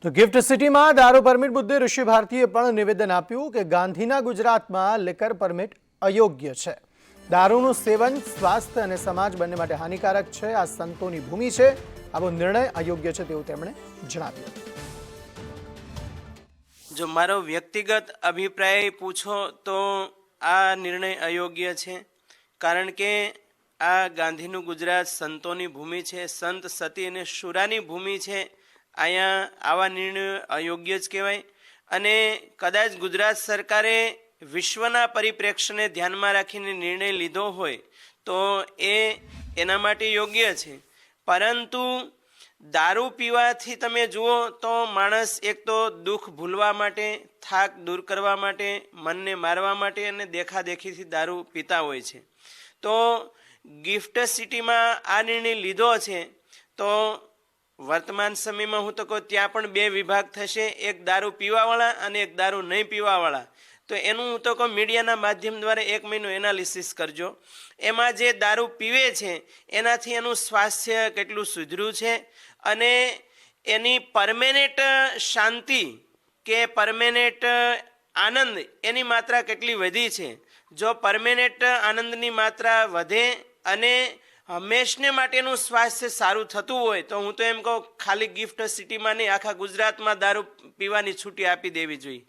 તો ગિફ્ટ સિટીમાં દારૂ પરમિટ મુદ્દે ઋષિ ભારતીએ પણ નિવેદન આપ્યું કે ગાંધીના ગુજરાતમાં લિકર પરમિટ અયોગ્ય છે। દારૂનું સેવન સ્વાસ્થ્ય અને સમાજ બંને માટે હાનિકારક છે। આ સંતોની ભૂમિ છે। આવો નિર્ણય અયોગ્ય છે તેવું તેમણે જણાવ્યું। જો મારો વ્યક્તિગત અભિપ્રાય પૂછો તો આ નિર્ણય અયોગ્ય છે, કારણ કે આ ગાંધીનું ગુજરાત સંતોની ભૂમિ છે, સંત સતી અને શુરાની ભૂમિ છે। અહીંયા આવા નિર્ણયો અયોગ્ય જ કહેવાય। અને કદાચ ગુજરાત સરકારે વિશ્વના પરિપ્રેક્ષ્યને ધ્યાનમાં રાખીને નિર્ણય લીધો હોય તો એના માટે યોગ્ય છે, પરંતુ દારૂ પીવાથી તમે જુઓ તો માણસ એક તો દુઃખ ભૂલવા માટે, થાક દૂર કરવા માટે, મનને મારવા માટે અને દેખાદેખીથી દારૂ પીતા હોય છે। તો ગિફ્ટ સિટીમાં આ નિર્ણય લીધો છે તો વર્તમાન સમયમાં હું તો કહું ત્યાં પણ બે વિભાગ થશે, એક દારૂ પીવાવાળા અને એક દારૂ નહીં પીવાવાળા। તો એનું હું તો કહું મીડિયાના માધ્યમ દ્વારા 1 મહિનો એનાલિસિસ કરજો। એમાં જે દારૂ પીવે છે એનાથી એનું સ્વાસ્થ્ય કેટલું સુધર્યું છે અને એની પરમેનેન્ટ શાંતિ કે પરમેનેન્ટ આનંદ એની માત્રા કેટલી વધી છે। જો પરમેનેન્ટ આનંદની માત્રા વધે અને હંમેશને માટેનું સ્વાસ્થ્ય સારું થતું હોય તો હું તો એમ કહું ખાલી ગિફ્ટ સિટીમાં નહીં, આખા ગુજરાતમાં દારૂ પીવાની છૂટી આપી દેવી જોઈએ।